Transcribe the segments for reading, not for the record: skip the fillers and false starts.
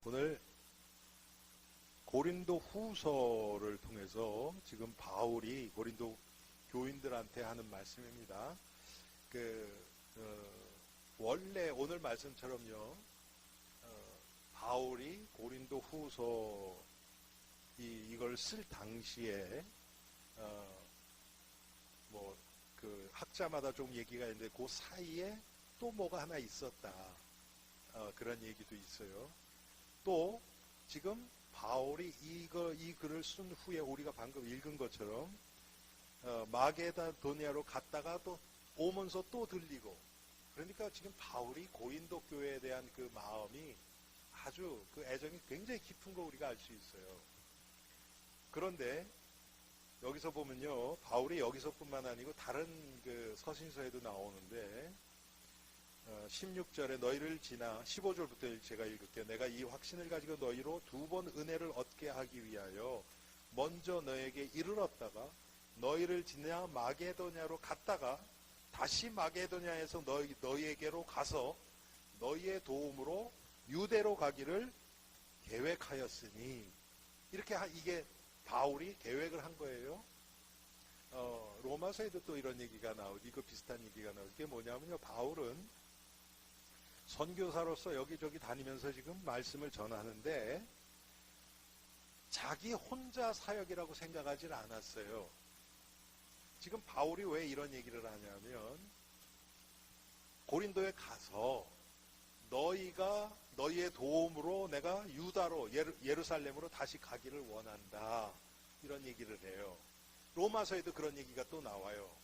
오늘 고린도 후서를 통해서 지금 바울이 고린도 교인들한테 하는 말씀입니다. 원래 오늘 말씀처럼요, 바울이 고린도 후서 이걸 쓸 당시에, 학자마다 좀 얘기가 있는데 그 사이에 또 뭐가 하나 있었다. 그런 얘기도 있어요. 또 지금 바울이 이 글을 쓴 후에 우리가 방금 읽은 것처럼 마게도니아로 갔다가 또 오면서 또 들리고, 그러니까 지금 바울이 고린도 교회에 대한 그 마음이 아주 그 애정이 굉장히 깊은 거 우리가 알 수 있어요. 그런데 여기서 보면요, 바울이 여기서뿐만 아니고 다른 그 서신서에도 나오는데 16절에 너희를 지나 15절부터 제가 읽을게요. 내가 이 확신을 가지고 너희로 두 번 은혜를 얻게 하기 위하여 먼저 너에게 이르렀다가 너희를 지나 마게도냐로 갔다가 다시 마게도냐에서 너희에게로 가서 너희의 도움으로 유대로 가기를 계획하였으니, 이렇게 이게 바울이 계획을 한 거예요. 로마서에도 또 이런 얘기가 나오고 이거 비슷한 얘기가 나오고, 이게 뭐냐면요, 바울은 선교사로서 여기저기 다니면서 지금 말씀을 전하는데 자기 혼자 사역이라고 생각하지 않았어요. 지금 바울이 왜 이런 얘기를 하냐면, 고린도에 가서 너희의 도움으로 내가 유다로 예루살렘으로 다시 가기를 원한다, 이런 얘기를 해요. 로마서에도 그런 얘기가 또 나와요.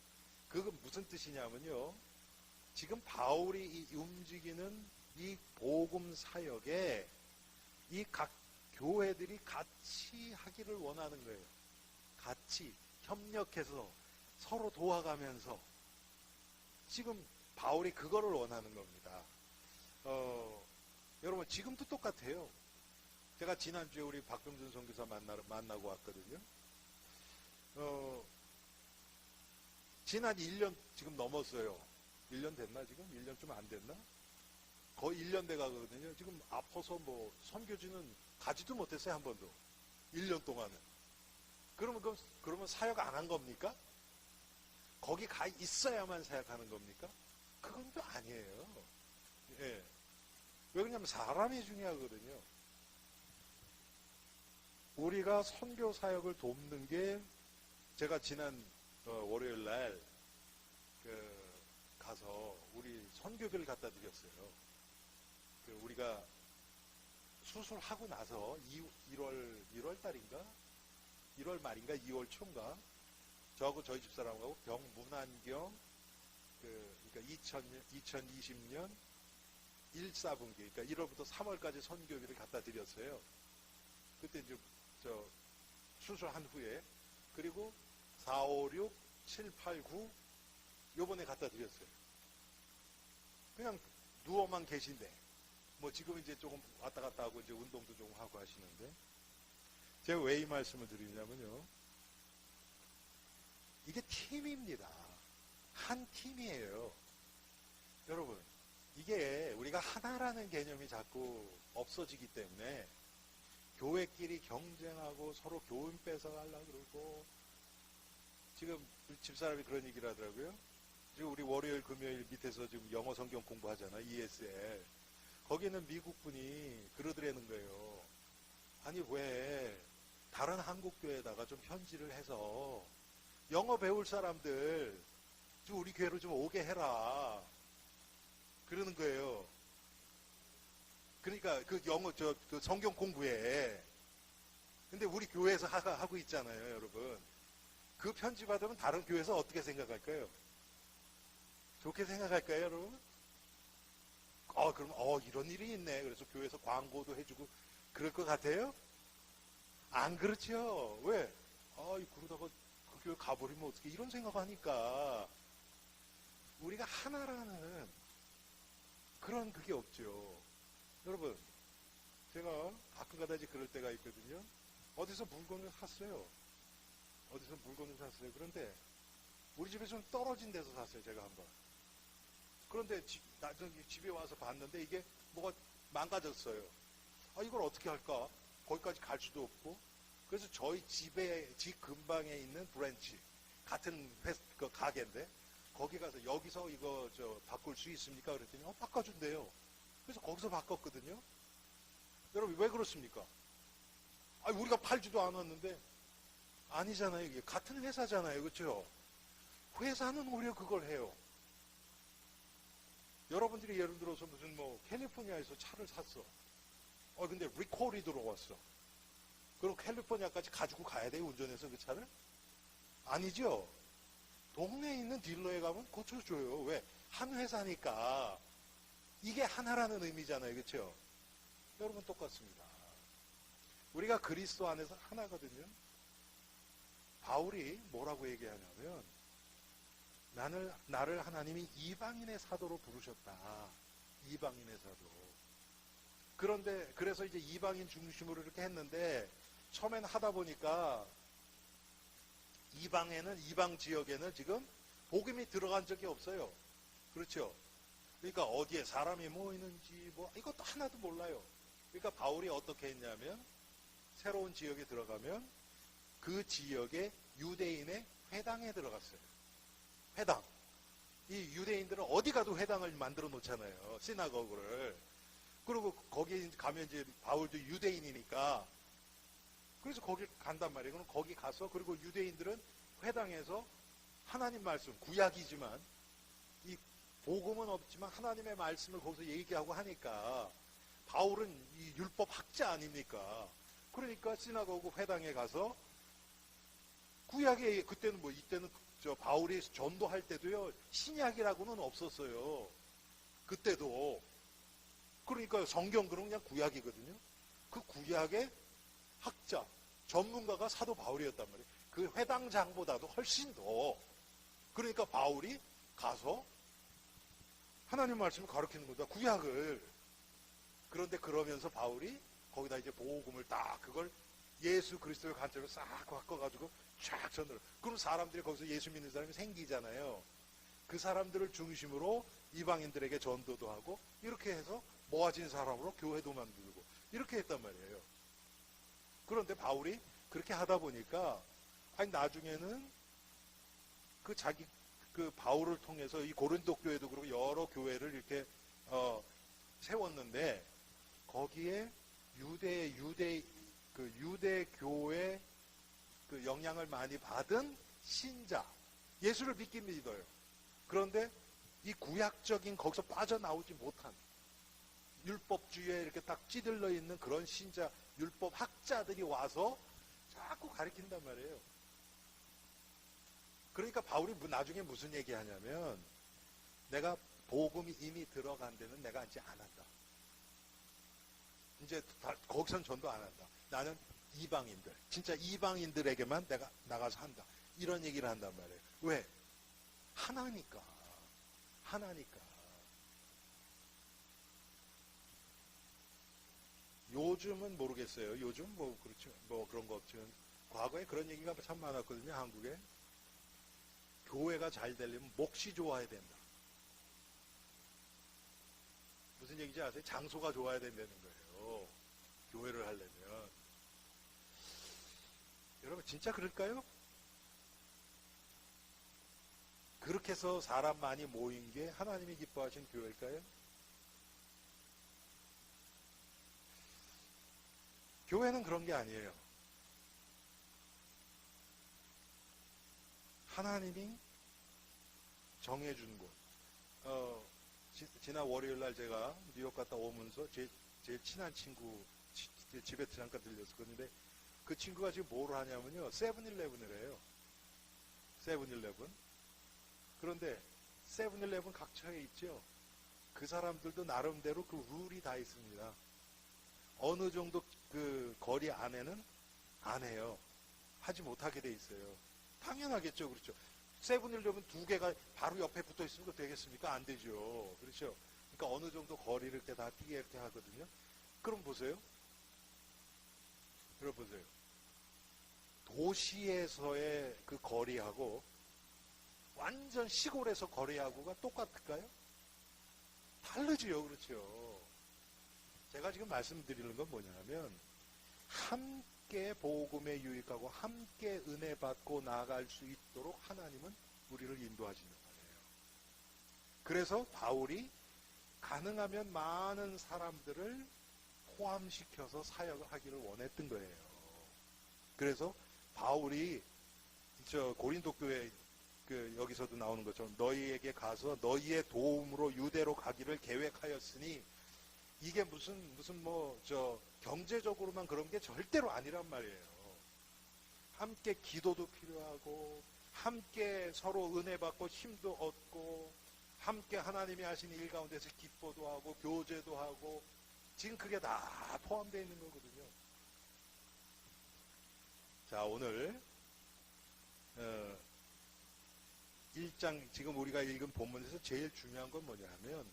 그건 무슨 뜻이냐면요, 지금 바울이 움직이는 이 복음 사역에 이 각 교회들이 같이 하기를 원하는 거예요. 같이 협력해서 서로 도와가면서 지금 바울이 그거를 원하는 겁니다. 여러분, 지금도 똑같아요. 제가 지난주에 우리 박병준 선교사 만나고 왔거든요. 지난 1년 지금 넘었어요. 1년 됐나 지금? 1년 좀 안 됐나? 거의 1년 돼 가거든요. 지금 아파서 선교지는 가지도 못했어요, 한 번도. 1년 동안은. 그러면 사역 안 한 겁니까? 거기 가 있어야만 사역하는 겁니까? 그건 또 아니에요. 예. 왜 그러냐면 사람이 중요하거든요. 우리가 선교 사역을 돕는 게, 제가 지난 월요일 날 가서 우리 선교비를 갖다 드렸어요. 우리가 수술하고 나서 1월 달인가? 1월 말인가? 2월 초인가? 저하고 저희 집사람하고 문안경, 그러니까 2020년 1, 4분기, 그러니까 1월부터 3월까지 선교비를 갖다 드렸어요. 그때 이제 수술한 후에, 그리고 4, 5, 6, 7, 8, 9 요번에 갖다 드렸어요. 그냥 누워만 계신데, 지금 이제 조금 왔다 갔다 하고 이제 운동도 좀 하고 하시는데, 제가 왜 이 말씀을 드리냐면요, 이게 팀입니다. 한 팀이에요. 여러분, 이게 우리가 하나라는 개념이 자꾸 없어지기 때문에 교회끼리 경쟁하고 서로 교훈 뺏어가려고 그러고, 지금 집사람이 그런 얘기를 하더라고요. 지금 우리 월요일, 금요일 밑에서 지금 영어 성경 공부하잖아, ESL. 거기는 미국 분이 그러더라는 거예요. 아니, 왜 다른 한국 교회에다가 좀 편지를 해서 영어 배울 사람들 좀 우리 교회로 좀 오게 해라, 그러는 거예요. 그러니까 그 영어 그 성경 공부에. 근데 우리 교회에서 하고 있잖아요, 여러분. 그 편지 받으면 다른 교회에서 어떻게 생각할까요? 좋게 생각할까요, 여러분? 그럼 이런 일이 있네. 그래서 교회에서 광고도 해주고 그럴 것 같아요? 안 그렇죠? 왜? 그러다가 그 교회 가버리면 어떻게, 이런 생각하니까 우리가 하나라는 그런 그게 없죠. 여러분, 제가 가끔가다 이제 그럴 때가 있거든요. 어디서 물건을 샀어요. 그런데 우리 집에 좀 떨어진 데서 샀어요, 제가 한번. 그런데 나중에 집에 와서 봤는데 이게 뭐가 망가졌어요. 이걸 어떻게 할까? 거기까지 갈 수도 없고. 그래서 저희 집 근방에 있는 브랜치, 같은 그 가게인데, 거기 가서 여기서 이거 바꿀 수 있습니까? 그랬더니, 바꿔준대요. 그래서 거기서 바꿨거든요. 여러분, 왜 그렇습니까? 우리가 팔지도 않았는데, 아니잖아요. 이게 같은 회사잖아요. 그렇죠? 회사는 오히려 그걸 해요. 여러분들이 예를 들어서 무슨 캘리포니아에서 차를 샀어. 근데 리콜이 들어왔어. 그럼 캘리포니아까지 가지고 가야 돼요, 운전해서 그 차를? 아니죠. 동네에 있는 딜러에 가면 고쳐줘요. 왜? 한 회사니까. 이게 하나라는 의미잖아요. 그렇죠? 여러분 똑같습니다. 우리가 그리스도 안에서 하나거든요. 바울이 뭐라고 얘기하냐면, 나를 하나님이 이방인의 사도로 부르셨다. 이방인의 사도. 그런데 그래서 이제 이방인 중심으로 이렇게 했는데, 처음엔 하다 보니까 이방 지역에는 지금 복음이 들어간 적이 없어요. 그렇죠? 그러니까 어디에 사람이 모이는지 이것도 하나도 몰라요. 그러니까 바울이 어떻게 했냐면, 새로운 지역에 들어가면 그 지역의 유대인의 회당에 들어갔어요. 회당. 이 유대인들은 어디 가도 회당을 만들어 놓잖아요. 시나고그를. 그리고 거기 가면 이제 바울도 유대인이니까, 그래서 거기 간단 말이에요. 그럼 거기 가서, 그리고 유대인들은 회당에서 하나님 말씀, 구약이지만 이 복음은 없지만 하나님의 말씀을 거기서 얘기하고 하니까, 바울은 이 율법 학자 아닙니까? 그러니까 시나고그 회당에 가서 구약에, 그때는 이때는 바울이 전도할 때도요, 신약이라고는 없었어요. 그때도. 그러니까 성경 그냥 구약이거든요. 그 구약의 학자, 전문가가 사도 바울이었단 말이에요. 그 회당장보다도 훨씬 더. 그러니까 바울이 가서 하나님 말씀을 가르치는 거다. 구약을. 그런데 그러면서 바울이 거기다 이제 복음을 딱 그걸 예수 그리스도의 관점을 싹 바꿔가지고 쫙 전을. 그럼 사람들이 거기서 예수 믿는 사람이 생기잖아요. 그 사람들을 중심으로 이방인들에게 전도도 하고, 이렇게 해서 모아진 사람으로 교회도 만들고, 이렇게 했단 말이에요. 그런데 바울이 그렇게 하다 보니까, 나중에는 그 바울을 통해서 이 고린도 교회도 그렇고 여러 교회를 이렇게 세웠는데, 거기에 유대교회 그 영향을 많이 받은 신자, 예수를 믿긴 믿어요. 그런데 이 구약적인 거기서 빠져나오지 못한 율법주의에 이렇게 딱 찌들러 있는 그런 신자, 율법 학자들이 와서 자꾸 가르친단 말이에요. 그러니까 바울이 나중에 무슨 얘기 하냐면, 내가 복음이 이미 들어간 데는 내가 이제 안 한다. 이제 거기선 전도 안 한다. 나는 이방인들, 진짜 이방인들에게만 내가 나가서 한다. 이런 얘기를 한단 말이에요. 왜? 하나니까. 요즘은 모르겠어요. 요즘 그렇죠. 그런 거 없지만, 과거에 그런 얘기가 참 많았거든요. 한국에. 교회가 잘 되려면 몫이 좋아야 된다. 무슨 얘기인지 아세요? 장소가 좋아야 된다는 거예요. 교회를 하려면. 여러분 진짜 그럴까요? 그렇게 해서 사람 많이 모인 게 하나님이 기뻐하신 교회일까요? 교회는 그런 게 아니에요. 하나님이 정해준 곳. 지난 월요일날 제가 뉴욕 갔다 오면서 제일 친한 친구 집에 잠깐 들렸었는데, 그 친구가 지금 뭘 하냐면요, 세븐일레븐을 해요. 세븐일레븐. 그런데 세븐일레븐 각처에 있죠. 그 사람들도 나름대로 그 룰이 다 있습니다. 어느 정도 그 거리 안에는 안 해요. 하지 못하게 돼 있어요. 당연하겠죠. 그렇죠. 세븐일레븐 두 개가 바로 옆에 붙어 있으면 그거 되겠습니까? 안 되죠. 그렇죠. 그러니까 어느 정도 거리를 이렇게 다 뛰게 이렇게 하거든요. 그럼 보세요. 여러분 보세요. 도시에서의 그 거리하고 완전 시골에서 거리하고가 똑같을까요? 다르지요. 그렇죠. 제가 지금 말씀드리는 건 뭐냐면 함께 복음에 유익하고 함께 은혜 받고 나아갈 수 있도록 하나님은 우리를 인도하시는 거예요. 그래서 바울이 가능하면 많은 사람들을 포함시켜서 사역을 하기를 원했던 거예요. 그래서 바울이 고린도 교회 여기서도 나오는 것처럼 너희에게 가서 너희의 도움으로 유대로 가기를 계획하였으니 이게 무슨 경제적으로만 그런 게 절대로 아니란 말이에요. 함께 기도도 필요하고 함께 서로 은혜 받고 힘도 얻고 함께 하나님이 하신 일 가운데서 기뻐도 하고 교제도 하고 지금 그게 다 포함되어 있는 거거든요. 자, 오늘 1장 지금 우리가 읽은 본문에서 제일 중요한 건 뭐냐 하면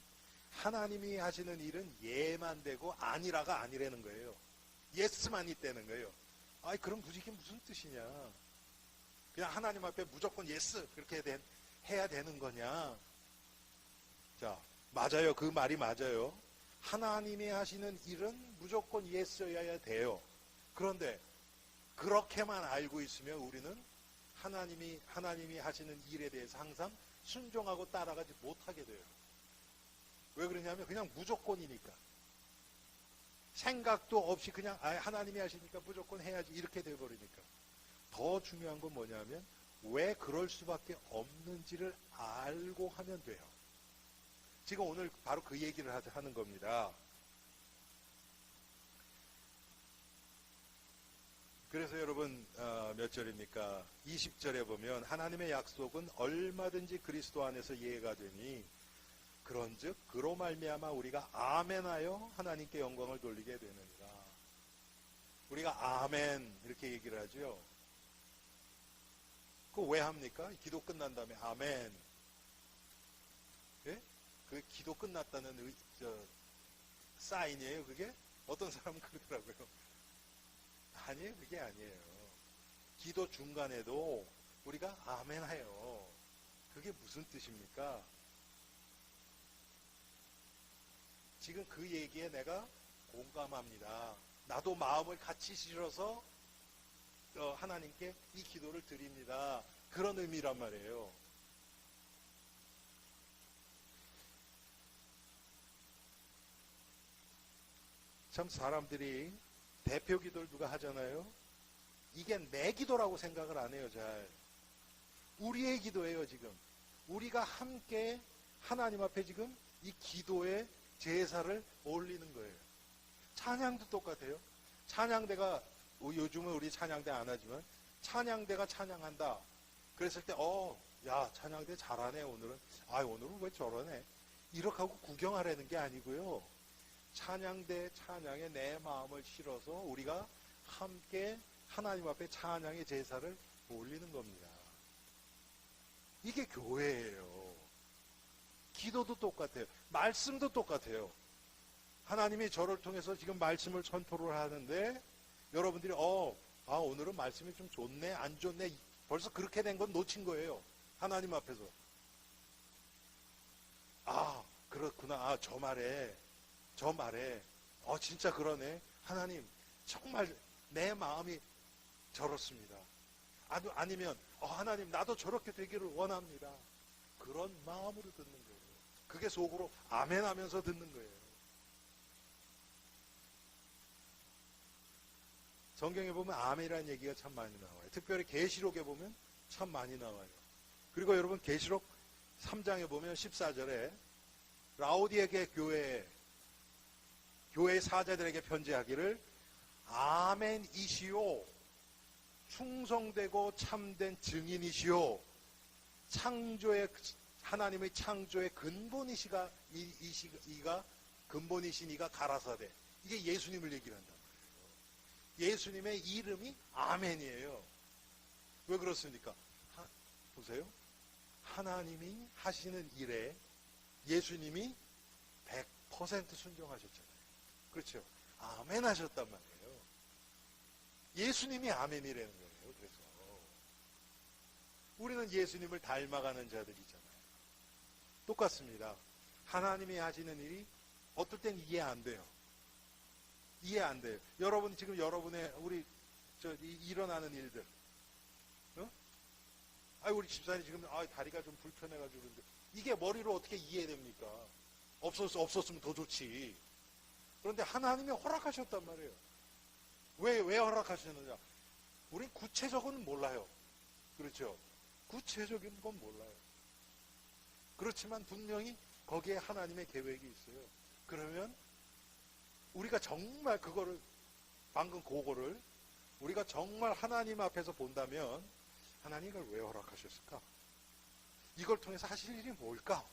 하나님이 하시는 일은 예만 되고 아니라가 아니라는 거예요. 예스만 있다는 거예요. 아이 그럼 굳이 이게 무슨 뜻이냐. 그냥 하나님 앞에 무조건 예스 그렇게 해야 되는 거냐. 자, 맞아요. 그 말이 맞아요. 하나님이 하시는 일은 무조건 예스여야 돼요. 그런데 그렇게만 알고 있으면 우리는 하나님이 하시는 일에 대해서 항상 순종하고 따라가지 못하게 돼요. 왜 그러냐면 그냥 무조건이니까. 생각도 없이 그냥 하나님이 하시니까 무조건 해야지 이렇게 돼버리니까. 더 중요한 건 뭐냐면 왜 그럴 수밖에 없는지를 알고 하면 돼요. 지금 오늘 바로 그 얘기를 하는 겁니다. 그래서 여러분 몇 절입니까? 20절에 보면 하나님의 약속은 얼마든지 그리스도 안에서 이해가 되니 그런즉 그로 말미암아 우리가 아멘하여 하나님께 영광을 돌리게 되느니라. 우리가 아멘 이렇게 얘기를 하죠. 그거 왜 합니까? 기도 끝난 다음에 아멘. 예? 그 기도 끝났다는 사인이에요 그게? 어떤 사람은 그러더라고요. 아니에요. 그게 아니에요. 기도 중간에도 우리가 아멘해요. 그게 무슨 뜻입니까? 지금 그 얘기에 내가 공감합니다. 나도 마음을 같이 실어서 하나님께 이 기도를 드립니다. 그런 의미란 말이에요. 참 사람들이 대표 기도를 누가 하잖아요. 이게 내 기도라고 생각을 안 해요. 잘. 우리의 기도예요. 지금. 우리가 함께 하나님 앞에 지금 이 기도의 제사를 올리는 거예요. 찬양도 똑같아요. 찬양대가 요즘은 우리 찬양대 안 하지만 찬양대가 찬양한다. 그랬을 때 야 찬양대 잘하네 오늘은. 오늘은 왜 저러네. 이렇게 하고 구경하라는 게 아니고요. 찬양대 찬양에 내 마음을 실어서 우리가 함께 하나님 앞에 찬양의 제사를 올리는 겁니다. 이게 교회예요. 기도도 똑같아요. 말씀도 똑같아요. 하나님이 저를 통해서 지금 말씀을 선포를 하는데 여러분들이 오늘은 말씀이 좀 좋네 안 좋네 벌써 그렇게 된 건 놓친 거예요. 하나님 앞에서. 그렇구나. 저 말에 진짜 그러네. 하나님 정말 내 마음이 저렇습니다. 아니면 하나님 나도 저렇게 되기를 원합니다. 그런 마음으로 듣는 거예요. 그게 속으로 아멘 하면서 듣는 거예요. 성경에 보면 아멘이라는 얘기가 참 많이 나와요. 특별히 계시록에 보면 참 많이 나와요. 그리고 여러분 계시록 3장에 보면 14절에 라오디게아 교회의 사자들에게 편지하기를 아멘이시오 충성되고 참된 증인이시오 하나님의 창조의 근본이시가 근본이신 이가 가라사대. 이게 예수님을 얘기를 한단 말이에요. 예수님의 이름이 아멘이에요. 왜 그렇습니까? 보세요. 하나님이 하시는 일에 예수님이 100% 순종하셨잖아요. 그렇죠? 아멘 하셨단 말이에요. 예수님이 아멘이라는 거예요. 그래서 우리는 예수님을 닮아가는 자들이잖아요. 똑같습니다. 하나님이 하시는 일이 어떨 땐 이해 안 돼요. 이해 안 돼요. 여러분 지금 여러분의 우리 일어나는 일들, 어? 우리 집사님 지금 다리가 좀 불편해가지고 그런데 이게 머리로 어떻게 이해됩니까? 없었으면 더 좋지. 그런데 하나님이 허락하셨단 말이에요. 왜 허락하셨느냐? 우린 구체적은 몰라요. 그렇죠? 구체적인 건 몰라요. 그렇지만 분명히 거기에 하나님의 계획이 있어요. 그러면 우리가 정말 그거를, 방금 그거를 우리가 정말 하나님 앞에서 본다면 하나님 이걸 왜 허락하셨을까? 이걸 통해서 하실 일이 뭘까?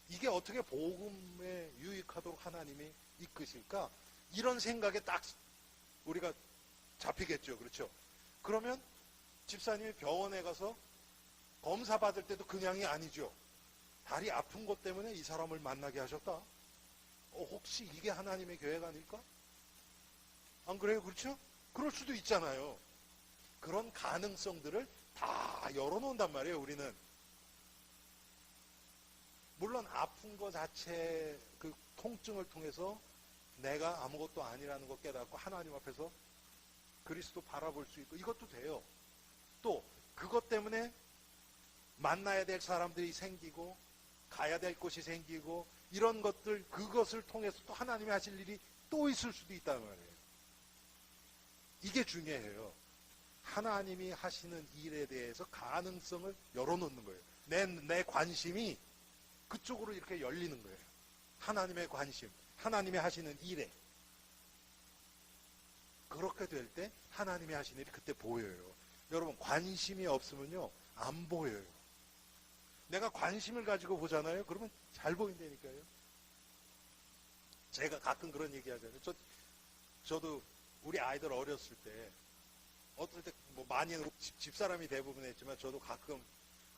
이게 어떻게 복음에 유익하도록 하나님이 이끄실까? 이런 생각에 딱 우리가 잡히겠죠. 그렇죠? 그러면 집사님이 병원에 가서 검사 받을 때도 그냥이 아니죠. 다리 아픈 것 때문에 이 사람을 만나게 하셨다? 혹시 이게 하나님의 계획 아닐까? 안 그래요? 그렇죠? 그럴 수도 있잖아요. 그런 가능성들을 다 열어놓는단 말이에요, 우리는. 물론 아픈 것 자체 그 통증을 통해서 내가 아무것도 아니라는 거 깨닫고 하나님 앞에서 그리스도 바라볼 수 있고 이것도 돼요. 또 그것 때문에 만나야 될 사람들이 생기고 가야 될 곳이 생기고 이런 것들, 그것을 통해서 또 하나님이 하실 일이 또 있을 수도 있단 말이에요. 이게 중요해요. 하나님이 하시는 일에 대해서 가능성을 열어놓는 거예요. 내 관심이 그쪽으로 이렇게 열리는 거예요. 하나님의 관심, 하나님이 하시는 일에. 그렇게 될 때 하나님이 하시는 일이 그때 보여요. 여러분, 관심이 없으면요 안 보여요. 내가 관심을 가지고 보잖아요. 그러면 잘 보인다니까요. 제가 가끔 그런 얘기 하잖아요. 저도 우리 아이들 어렸을 때 어떨 때 뭐 많이 집사람이 대부분 했지만 저도 가끔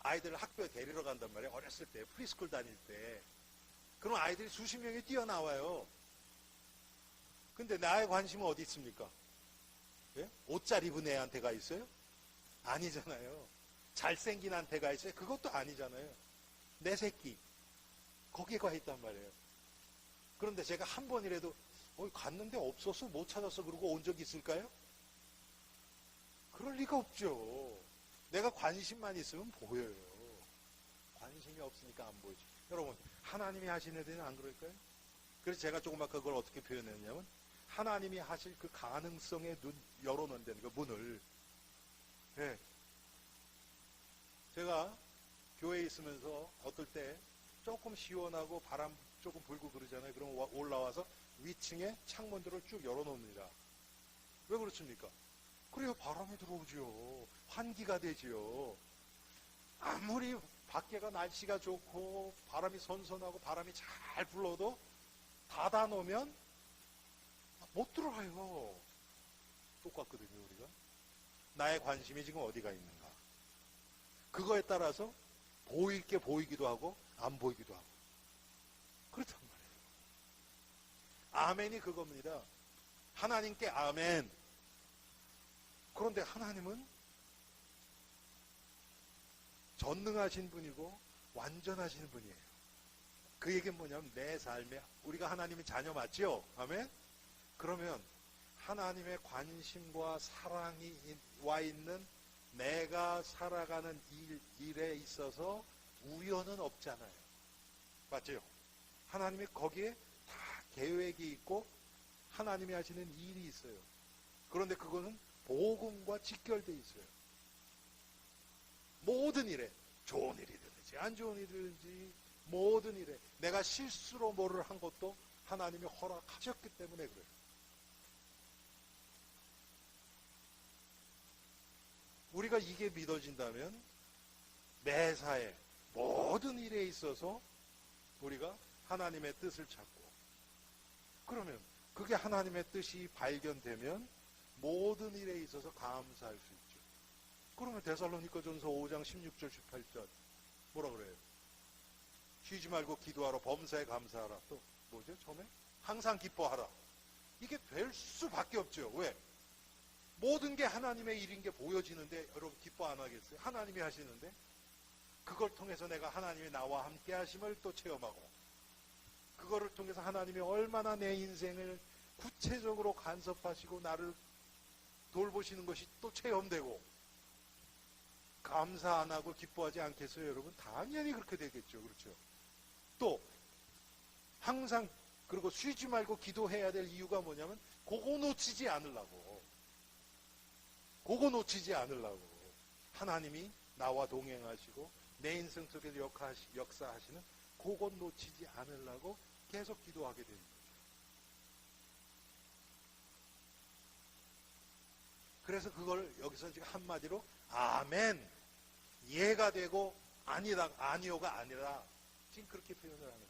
아이들을 학교에 데리러 간단 말이에요. 어렸을 때 프리스쿨 다닐 때. 그럼 아이들이 수십 명이 뛰어나와요. 근데 나의 관심은 어디 있습니까? 예? 옷 잘 입은 애한테 가 있어요? 아니잖아요. 잘생긴 한테 가 있어요? 그것도 아니잖아요. 내 새끼 거기에 가 있단 말이에요. 그런데 제가 한 번이라도 갔는데 없었어, 못 찾았어 그러고 온 적 있을까요? 그럴 리가 없죠. 내가 관심만 있으면 보여요. 관심이 없으니까 안 보이죠. 여러분, 하나님이 하시는 데는 안 그럴까요? 그래서 제가 조금만 그걸 어떻게 표현했냐면 하나님이 하실 그 가능성에 열어놓는다는 그 문을. 네. 제가 교회에 있으면서 어떨 때 조금 시원하고 바람 조금 불고 그러잖아요. 그럼 올라와서 위층에 창문들을 쭉 열어놓습니다. 왜 그렇습니까? 그래야 바람이 들어오죠. 환기가 되지요. 아무리 밖에가 날씨가 좋고 바람이 선선하고 바람이 잘 불러도 닫아놓으면 못 들어와요. 똑같거든요, 우리가. 나의 관심이 지금 어디가 있는가. 그거에 따라서 보일 게 보이기도 하고 안 보이기도 하고. 그렇단 말이에요. 아멘이 그겁니다. 하나님께 아멘. 그런데 하나님은 전능하신 분이고 완전하신 분이에요. 그 얘기는 뭐냐면 내 삶에 우리가 하나님의 자녀 맞죠? 아멘? 그러면 하나님의 관심과 사랑이 와 있는 내가 살아가는 일에 있어서 우연은 없잖아요. 맞죠? 하나님이 거기에 다 계획이 있고 하나님이 하시는 일이 있어요. 그런데 그거는 복음과 직결되어 있어요. 모든 일에 좋은 일이든지 안 좋은 일이든지 모든 일에 내가 실수로 뭐를 한 것도 하나님이 허락하셨기 때문에 그래요. 우리가 이게 믿어진다면 매사에 모든 일에 있어서 우리가 하나님의 뜻을 찾고 그러면 그게 하나님의 뜻이 발견되면 모든 일에 있어서 감사할 수 있죠. 그러면 데살로니가전서 5장 16절 18절 뭐라 그래요? 쉬지 말고 기도하라. 범사에 감사하라. 또 뭐죠? 처음에? 항상 기뻐하라. 이게 될 수밖에 없죠. 왜? 모든 게 하나님의 일인 게 보여지는데 여러분 기뻐 안 하겠어요? 하나님이 하시는데 그걸 통해서 내가 하나님이 나와 함께 하심을 또 체험하고 그거를 통해서 하나님이 얼마나 내 인생을 구체적으로 간섭하시고 나를 돌보시는 것이 또 체험되고 감사 안 하고 기뻐하지 않겠어요, 여러분? 당연히 그렇게 되겠죠. 그렇죠? 또 항상 그리고 쉬지 말고 기도해야 될 이유가 뭐냐면 그거 놓치지 않으려고. 그거 놓치지 않으려고. 하나님이 나와 동행하시고 내 인생 속에서 역사하시는 그거 놓치지 않으려고 계속 기도하게 되는 거죠. 그래서 그걸 여기서 지금 한마디로 아멘, 이해가 되고 아니다, 아니요가 아니라 지금 그렇게 표현을 하는 거예요.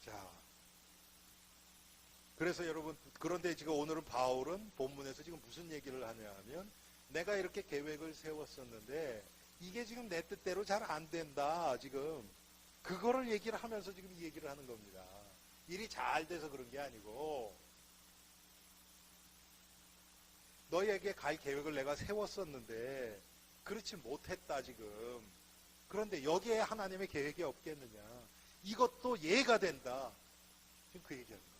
자, 그래서 여러분, 그런데 지금 오늘은 바울은 본문에서 지금 무슨 얘기를 하냐 하면 내가 이렇게 계획을 세웠었는데 이게 지금 내 뜻대로 잘 안 된다. 지금 그거를 얘기를 하면서 지금 이 얘기를 하는 겁니다. 일이 잘 돼서 그런 게 아니고 너희에게 갈 계획을 내가 세웠었는데 그렇지 못했다 지금. 그런데 여기에 하나님의 계획이 없겠느냐. 이것도 예가 된다. 지금 그 얘기하는 겁니다.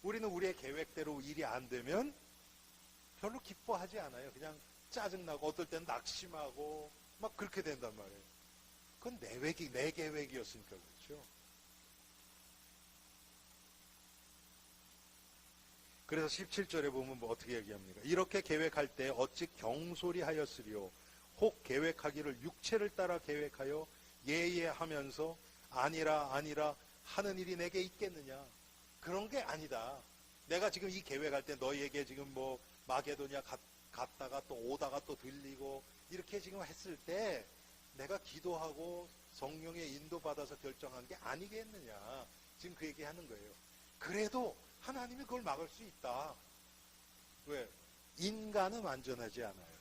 우리는 우리의 계획대로 일이 안 되면 별로 기뻐하지 않아요. 그냥 짜증나고 어떨 때는 낙심하고 막 그렇게 된단 말이에요. 그건 내 계획이었으니까 그렇죠. 그래서 17절에 보면 뭐 어떻게 얘기합니까? 이렇게 계획할 때 어찌 경솔히 하였으리요. 혹 계획하기를 육체를 따라 계획하여 예예하면서 아니라 하는 일이 내게 있겠느냐. 그런 게 아니다. 내가 지금 이 계획할 때 너희에게 지금 뭐 마게도냐 갔다가 또 오다가 또 들리고 이렇게 지금 했을 때 내가 기도하고 성령의 인도받아서 결정한 게 아니겠느냐. 지금 그 얘기하는 거예요. 그래도 하나님이 그걸 막을 수 있다. 왜? 인간은 완전하지 않아요.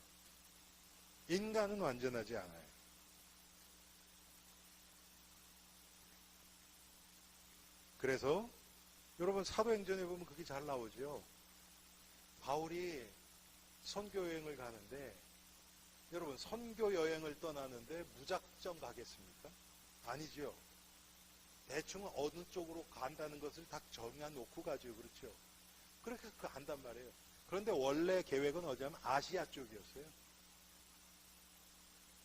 인간은 완전하지 않아요. 그래서 여러분 사도행전에 보면 그게 잘 나오죠. 바울이 선교여행을 가는데 여러분 선교여행을 떠나는데 무작정 가겠습니까? 아니죠. 대충 어느 쪽으로 간다는 것을 다 정해놓고 가죠. 그렇죠? 그렇게 간단 말이에요. 그런데 원래 계획은 어디냐면 아시아 쪽이었어요.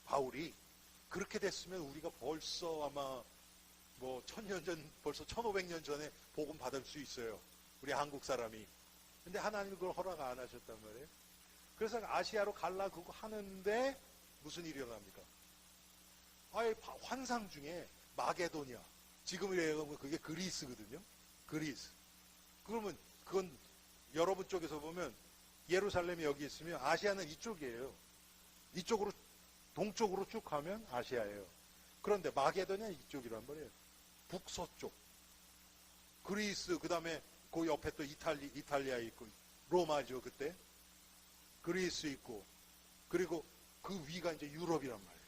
바울이 그렇게 됐으면 우리가 벌써 아마 뭐 1000년 전, 벌써 1500년 전에 복음 받을 수 있어요. 우리 한국 사람이. 근데 하나님이 그걸 허락 안 하셨단 말이에요. 그래서 아시아로 가려고 하는데 무슨 일이 일어납니까? 아예 환상 중에 마게도냐. 지금 얘기하면 그게 그리스거든요. 그리스. 그러면 그건 여러분 쪽에서 보면 예루살렘이 여기 있으면 아시아는 이쪽이에요. 이쪽으로 동쪽으로 쭉 가면 아시아예요. 그런데 마게도냐 이쪽이란 말이에요. 북서쪽. 그리스 그다음에 그 옆에 또 이탈리아 있고 로마죠 그때. 그리스 있고 그리고 그 위가 이제 유럽이란 말이에요.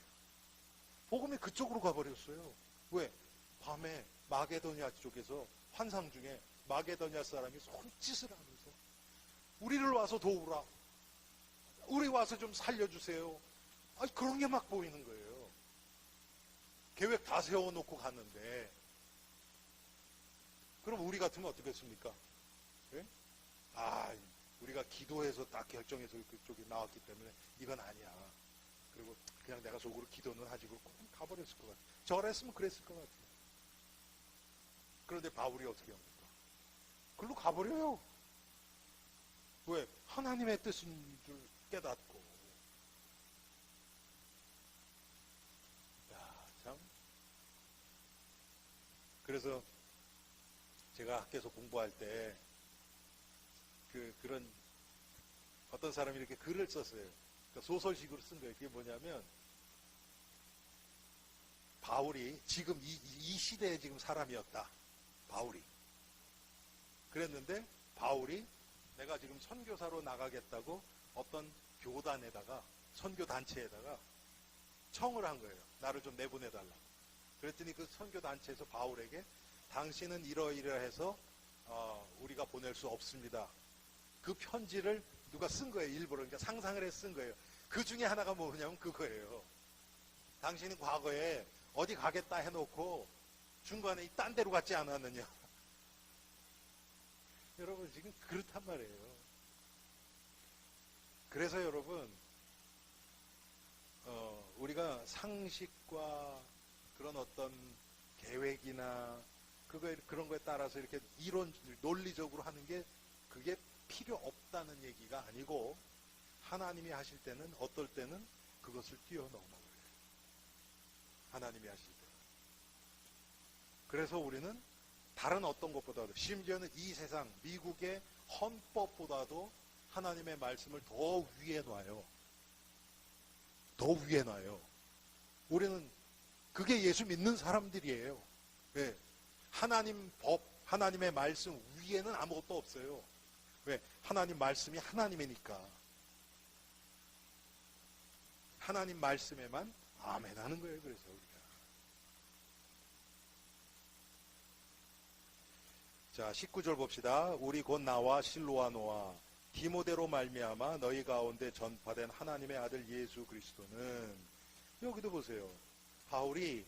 복음이 그쪽으로 가버렸어요. 왜? 밤에 마게도냐 쪽에서 환상 중에 마게도냐 사람이 손짓을 하면서 우리를 와서 도우라. 우리 와서 좀 살려주세요. 아니 그런 게 막 보이는 거예요. 계획 다 세워놓고 갔는데 그럼 우리 같으면 어떻겠습니까? 네? 우리가 기도해서 딱 결정해서 그쪽이 나왔기 때문에 이건 아니야. 그리고 그냥 내가 속으로 기도는 하지 그러고 가버렸을 것 같아요. 저랬으면 그랬을 것 같아요. 그런데 바울이 어떻게 합니까? 글로 가버려요. 왜? 하나님의 뜻인 줄 깨닫고. 야, 참. 그래서 제가 학교에서 공부할 때 그런 어떤 사람이 이렇게 글을 썼어요. 그러니까 소설식으로 쓴 거예요. 그게 뭐냐면 바울이 지금 이 시대에 지금 사람이었다. 바울이. 그랬는데 바울이 내가 지금 선교사로 나가겠다고 어떤 교단에다가 선교단체에다가 청을 한 거예요. 나를 좀 내보내달라고. 그랬더니 그 선교단체에서 바울에게 당신은 이러이러해서 우리가 보낼 수 없습니다. 그 편지를 누가 쓴 거예요. 일부러. 그러니까 상상을 해서 쓴 거예요. 그 중에 하나가 뭐냐면 그거예요. 당신이 과거에 어디 가겠다 해놓고 중간에 딴 데로 갔지 않았느냐. 여러분 지금 그렇단 말이에요. 그래서 여러분 우리가 상식과 그런 어떤 계획이나 그런 거에 따라서 이렇게 논리적으로 하는 게 그게 필요 없다는 얘기가 아니고 하나님이 하실 때는 어떨 때는 그것을 뛰어넘어요. 하나님이 하실 때는. 그래서 우리는 다른 어떤 것보다도 심지어는 이 세상 미국의 헌법보다도 하나님의 말씀을 더 위에 놔요. 더 위에 놔요. 우리는 그게 예수 믿는 사람들이에요. 왜? 하나님 법, 하나님의 말씀 위에는 아무것도 없어요. 왜? 하나님 말씀이 하나님이니까. 하나님 말씀에만 아멘 하는 거예요. 그래서 우리가. 자, 19절 봅시다. 우리 곧 나와 실로아노와 디모데로 말미암아 너희 가운데 전파된 하나님의 아들 예수 그리스도는, 여기도 보세요. 바울이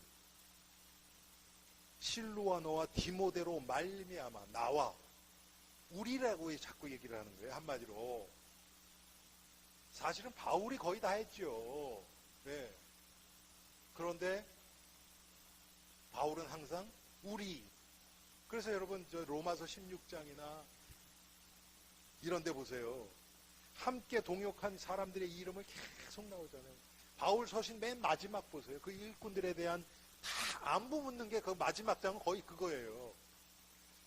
실로아노와 디모데로 말미암아, 나와, 우리라고 자꾸 얘기를 하는 거예요. 한마디로. 사실은 바울이 거의 다 했죠. 네. 그런데 바울은 항상 우리. 그래서 여러분 저 로마서 16장이나 이런 데 보세요. 함께 동역한 사람들의 이름을 계속 나오잖아요. 바울 서신 맨 마지막 보세요. 그 일꾼들에 대한 다 안부 묻는 게 그 마지막 장은 거의 그거예요.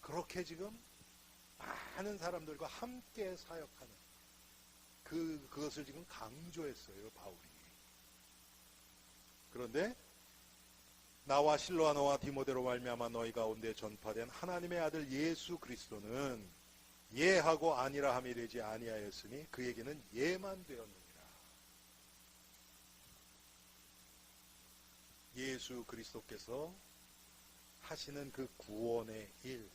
그렇게 지금 많은 사람들과 함께 사역하는 그것을 지금 강조했어요, 바울이. 그런데 나와 실로아노와 디모데로 말미암아 너희 가운데 전파된 하나님의 아들 예수 그리스도는 예하고 아니라 함이 되지 아니하였으니 그에게는 예만 되었느니라. 예수 그리스도께서 하시는 그 구원의 일,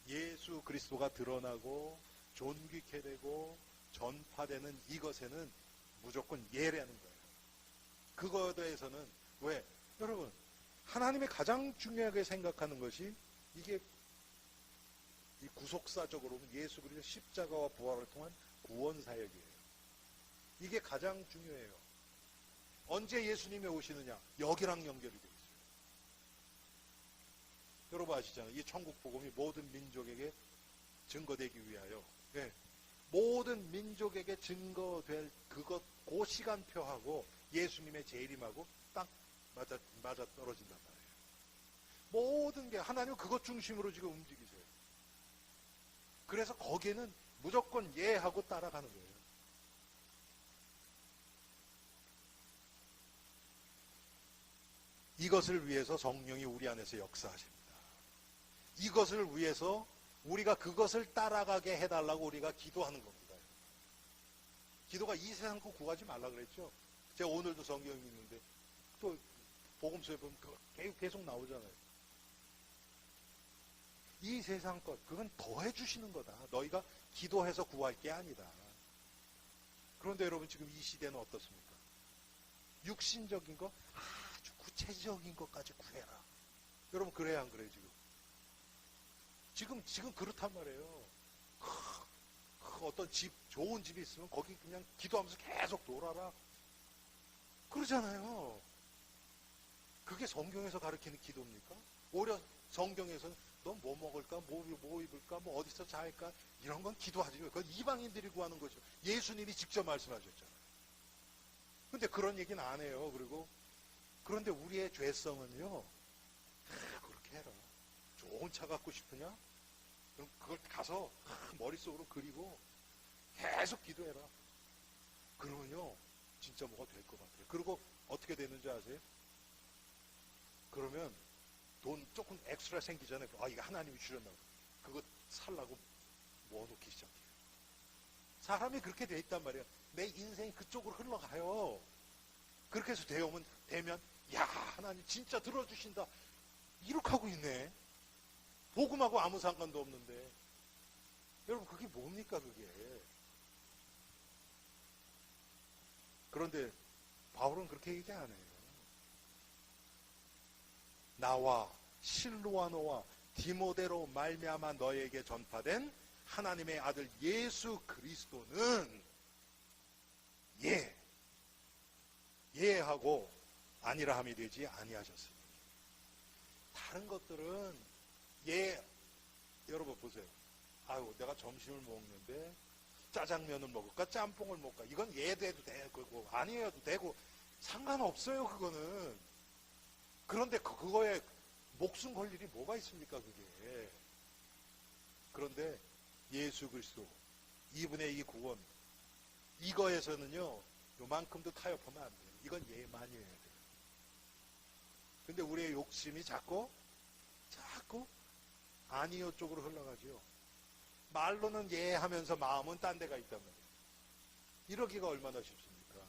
예수 그리스도가 드러나고 존귀케 되고 전파되는 이것에는 무조건 예라는 거예요. 그거에 대해서는 왜? 여러분, 하나님이 가장 중요하게 생각하는 것이 이게 이 구속사적으로는 예수 그리스도 십자가와 부활을 통한 구원 사역이에요. 이게 가장 중요해요. 언제 예수님이 오시느냐? 여기랑 연결이 되어 있어요. 여러분 아시잖아요. 이 천국 복음이 모든 민족에게 증거되기 위하여, 네. 모든 민족에게 증거될 그것, 그 시간표하고 예수님의 재림하고 딱 맞아 떨어진단 말이에요. 모든 게 하나님은 그것 중심으로 지금 움직이세요. 그래서 거기에는 무조건 예하고 따라가는 거예요. 이것을 위해서 성령이 우리 안에서 역사하십니다. 이것을 위해서 우리가 그것을 따라가게 해달라고 우리가 기도하는 겁니다. 기도가 이 세상 거 구하지 말라 그랬죠. 제가 오늘도 성경이 있는데 또 복음서에 보면 계속 나오잖아요. 이 세상 것, 그건 더해 주시는 거다. 너희가 기도해서 구할 게 아니다. 그런데 여러분 지금 이 시대는 어떻습니까? 육신적인 거, 아주 구체적인 것까지 구해라. 여러분 그래야 안 그래요 지금 그렇단 말이에요. 어떤 집, 좋은 집이 있으면 거기 그냥 기도하면서 계속 놀아라. 그러잖아요. 그게 성경에서 가르치는 기도입니까? 오히려 성경에서는 너 뭐 먹을까? 뭐 입을까? 뭐 어디서 잘까? 이런 건 기도하지. 그건 이방인들이 구하는 거죠. 예수님이 직접 말씀하셨잖아요. 근데 그런 얘기는 안 해요. 그런데 우리의 죄성은요. 그렇게 해라. 좋은 차 갖고 싶으냐? 그럼 그걸 가서 머릿속으로 그리고 계속 기도해라. 그러면요. 진짜 뭐가 될 것 같아요. 그리고 어떻게 되는지 아세요? 그러면 돈 조금 엑스트라 생기기 전에 이거 하나님이 주셨나 그거 살라고 모아놓기 시작해요. 사람이 그렇게 돼 있단 말이에요. 내 인생이 그쪽으로 흘러가요. 그렇게 해서 되면 야 하나님 진짜 들어주신다. 이렇게 하고 있네. 복음하고 아무 상관도 없는데. 여러분 그게 뭡니까 그게. 그런데 바울은 그렇게 얘기 안 해요. 나와 실로아노와 디모데로 말미암아 너에게 전파된 하나님의 아들 예수 그리스도는 예하고 아니라 함이 되지 아니하셨으니. 다른 것들은 여러분 보세요. 아유, 내가 점심을 먹는데 짜장면을 먹을까 짬뽕을 먹을까, 이건 돼도 되고 아니어도 되고 상관없어요. 그거는. 그런데 그거에 목숨 걸 일이 뭐가 있습니까, 그게. 그런데 예수 그리스도 이분의 이 구원, 이거에서는요 요만큼도 타협하면 안 돼요. 이건 예만이어야 돼요. 근데 우리의 욕심이 자꾸 아니요 쪽으로 흘러가죠. 말로는 예 하면서 마음은 딴 데가 있단 말이에요. 이러기가 얼마나 쉽습니까?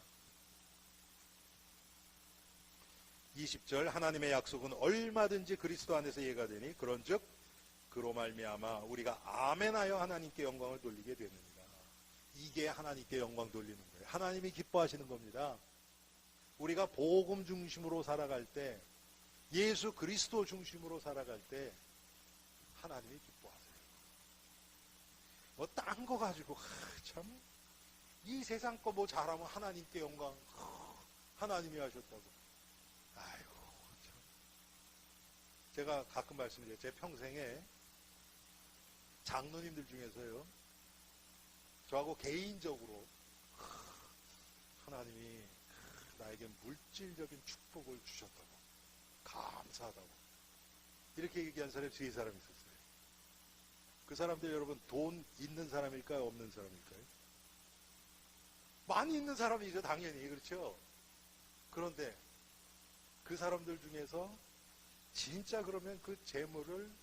20절, 하나님의 약속은 얼마든지 그리스도 안에서 예가 되니 그런즉 그로 말미암아 우리가 아멘하여 하나님께 영광을 돌리게 되느니라. 이게 하나님께 영광 돌리는 거예요. 하나님이 기뻐하시는 겁니다. 우리가 복음 중심으로 살아갈 때, 예수 그리스도 중심으로 살아갈 때 하나님이 기뻐하세요. 뭐 딴 거 가지고 참 이 세상 거 뭐 잘하면 하나님께 영광, 하나님이 하셨다고. 아이고 참. 제가 가끔 말씀드려요. 제 평생에 장로님들 중에서요, 저하고 개인적으로 하나님이 나에게 물질적인 축복을 주셨다고, 감사하다고 이렇게 얘기한 사람이 3사람이 있었어요. 그 사람들 여러분 돈 있는 사람일까요? 없는 사람일까요? 많이 있는 사람이죠, 당연히. 그렇죠? 그런데 그 사람들 중에서 진짜 그러면 그 재물을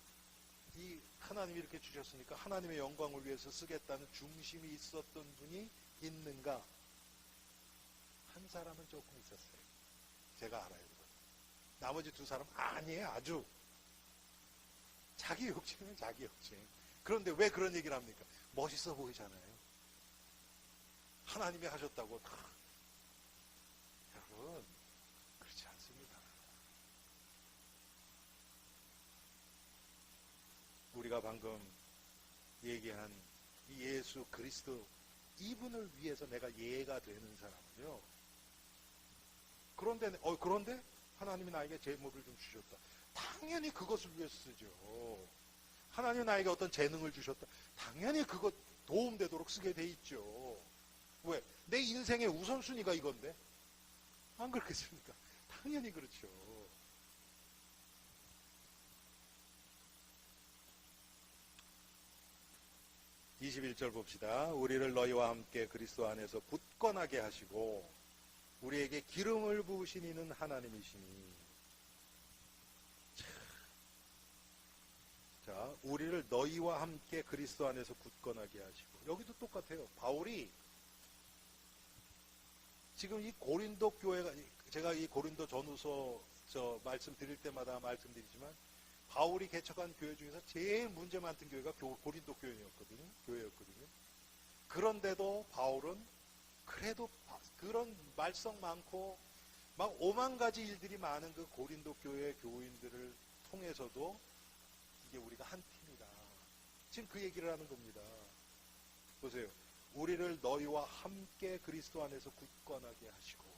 이 하나님이 이렇게 주셨으니까 하나님의 영광을 위해서 쓰겠다는 중심이 있었던 분이 있는가? 한 사람은 조금 있었어요. 제가 알아요. 나머지 2사람 아니에요. 아주 자기 욕심은 자기 욕심. 그런데 왜 그런 얘기를 합니까? 멋있어 보이잖아요. 하나님이 하셨다고. 여러분 그렇지 않습니다. 우리가 방금 얘기한 이 예수 그리스도, 이분을 위해서 내가 예가 되는 사람은요, 그런데 하나님이 나에게 재물을 좀 주셨다. 당연히 그것을 위해서 쓰죠. 하나님이 나에게 어떤 재능을 주셨다. 당연히 그것 도움되도록 쓰게 돼 있죠. 왜? 내 인생의 우선순위가 이건데. 안 그렇겠습니까? 당연히 그렇죠. (21절) 봅시다. 우리를 너희와 함께 그리스도 안에서 굳건하게 하시고 우리에게 기름을 부으신 이는 하나님이시니. 자, 우리를 너희와 함께 그리스도 안에서 굳건하게 하시고. 여기도 똑같아요. 바울이 지금 이 고린도 교회가, 제가 이 고린도 전후서 말씀드릴 때마다 말씀드리지만, 바울이 개척한 교회 중에서 제일 문제 많던 교회가 고린도 교회였거든요. 그런데도 바울은 그래도 그런 말썽 많고 막 5만 가지 일들이 많은 그 고린도 교회 교인들을 통해서도 이게 우리가 한 팀이다. 지금 그 얘기를 하는 겁니다. 보세요. 우리를 너희와 함께 그리스도 안에서 굳건하게 하시고,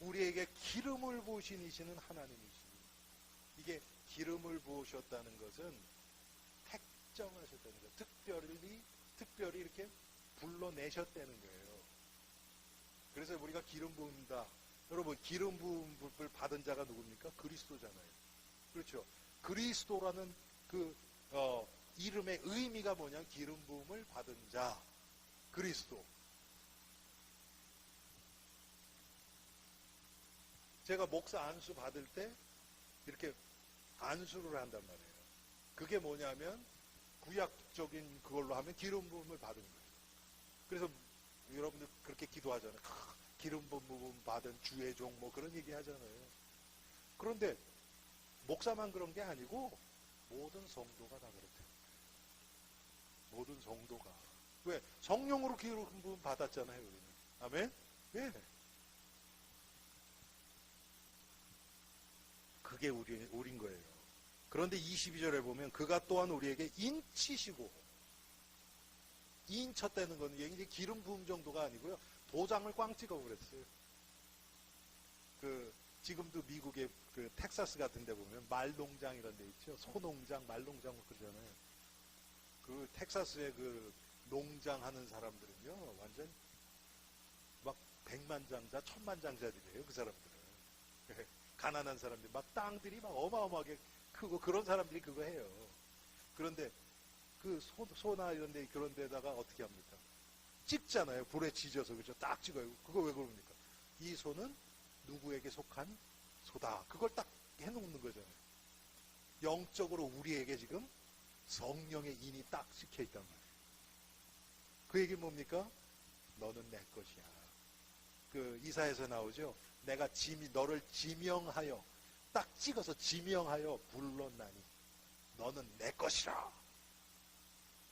우리에게 기름을 부으시는 하나님이시니. 이게 기름을 부으셨다는 것은 택정하셨다는 거예요. 특별히 이렇게 불러내셨다는 거예요. 그래서 우리가 기름 부은다. 여러분, 기름 부음을 받은 자가 누굽니까? 그리스도잖아요. 그렇죠? 그리스도라는 그 이름의 의미가 뭐냐? 기름 부음을 받은 자, 그리스도. 제가 목사 안수 받을 때 이렇게 안수를 한단 말이에요. 그게 뭐냐면 구약적인 그걸로 하면 기름 부음을 받은 거예요. 그래서 여러분들 그렇게 기도하잖아요. 기름 부음 받은 주의 종, 뭐 그런 얘기 하잖아요. 그런데 목사만 그런 게 아니고 모든 성도가 다 그렇대요. 모든 성도가. 왜? 성령으로 기름 부음 받았잖아요. 우리는. 아멘? 예. 그게 우린 거예요. 그런데 22절에 보면 그가 또한 우리에게 인치시고, 인쳤다는 건 이제 기름 부음 정도가 아니고요. 도장을 꽝 찍어 그랬어요. 지금도 미국의 텍사스 같은 데 보면 말농장 이런 데 있죠. 소농장, 말농장 그러잖아요. 텍사스의 농장 하는 사람들은요, 완전 막 백만장자, 천만장자들이에요, 그 사람들은. 가난한 사람들, 막 땅들이 막 어마어마하게 크고 그런 사람들이 그거 해요. 그런데 소나 이런 데, 그런 데다가 어떻게 합니까? 찍잖아요. 불에 지져서, 그죠? 딱 찍어요. 그거 왜 그럽니까? 이 소는 누구에게 속한 소다. 그걸 딱 해놓는 거잖아요. 영적으로 우리에게 지금 성령의 인이 딱 찍혀 있단 말이에요. 그 얘기 뭡니까? 너는 내 것이야. 이사에서 나오죠. 내가 너를 지명하여, 딱 찍어서 지명하여 불렀나니 너는 내 것이라.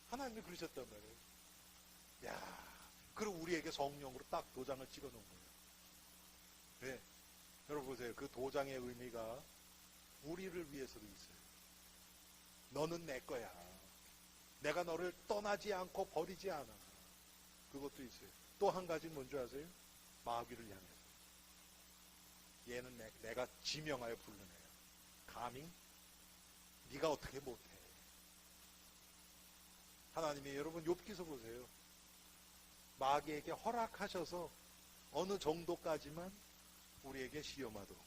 하나님이 그러셨단 말이에요. 야, 그리고 우리에게 성령으로 딱 도장을 찍어 놓은 거예요. 네. 여러분 보세요. 그 도장의 의미가 우리를 위해서도 있어요. 너는 내 거야. 내가 너를 떠나지 않고 버리지 않아. 그것도 있어요. 또 한 가지 뭔지 아세요? 마귀를 향해서. 얘는 내가 지명하여 부르는 애야. 감히 네가 어떻게 못해. 하나님이 여러분 욥기서 보세요. 마귀에게 허락하셔서 어느 정도까지만 우리에게 시험하도록.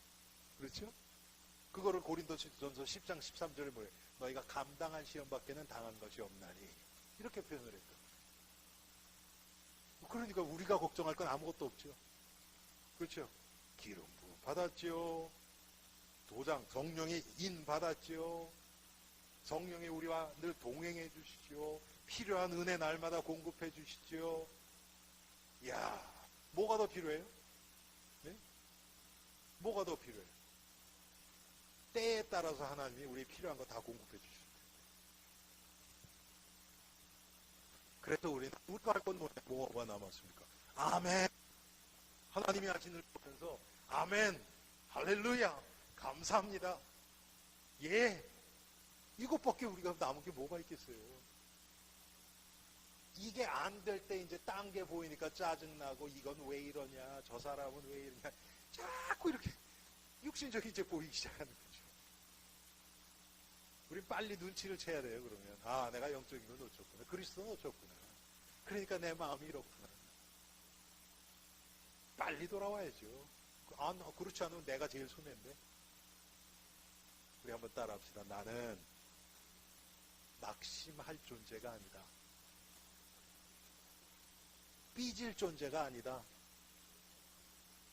그렇죠? 그거를 고린도전서 10장 13절에 뭐예요? 너희가 감당한 시험밖에는 당한 것이 없나니. 이렇게 표현을 했다. 그러니까 우리가 걱정할 건 아무것도 없죠. 그렇죠? 기름 부음 받았죠. 도장, 성령의 인 받았죠. 성령이 우리와 늘 동행해 주시죠. 필요한 은혜 날마다 공급해 주시죠. 이야, 뭐가 더 필요해요? 네? 뭐가 더 필요해요? 때에 따라서 하나님이 우리 필요한 거 다 공급해 주실 텐데. 그래서 우리가 할 건 뭐가 남았습니까? 아멘. 하나님이 하신 일 보면서 아멘, 할렐루야, 감사합니다. 예, 이것밖에 우리가 남은 게 뭐가 있겠어요? 이게 안 될 때 이제 딴 게 보이니까 짜증나고 이건 왜 이러냐, 저 사람은 왜 이러냐, 자꾸 이렇게 육신적이 이제 보이기 시작하는 거죠. 우린 빨리 눈치를 채야 돼요. 그러면 아, 내가 영적인 걸 놓쳤구나, 그리스도 놓쳤구나, 그러니까 내 마음이 이렇구나. 빨리 돌아와야죠. 그렇지 않으면 내가 제일 손해인데. 우리 한번 따라합시다. 나는 낙심할 존재가 아니다. 삐질 존재가 아니다.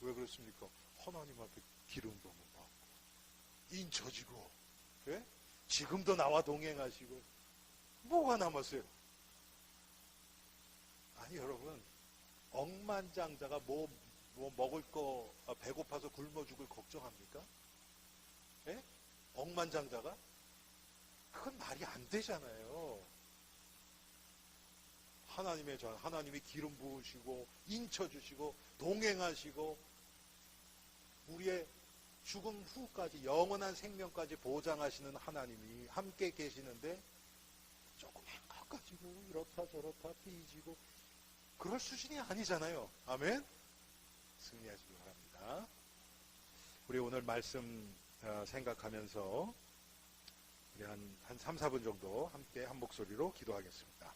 왜 그렇습니까? 하나님 앞에 기름 부음을 받고 인쳐지고, 예? 지금도 나와 동행하시고, 뭐가 남았어요? 아니 여러분, 억만장자가 뭐 먹을 거 배고파서 굶어 죽을 걱정합니까? 예? 억만장자가? 그건 말이 안 되잖아요. 하나님이 기름 부으시고 인쳐주시고 동행하시고 우리의 죽음 후까지 영원한 생명까지 보장하시는 하나님이 함께 계시는데 조그만 것 가지고 이렇다 저렇다 삐지고 그럴 수준이 아니잖아요. 아멘? 승리하시기 바랍니다. 우리 오늘 말씀 생각하면서 우리 한 3, 4분 정도 함께 한 목소리로 기도하겠습니다.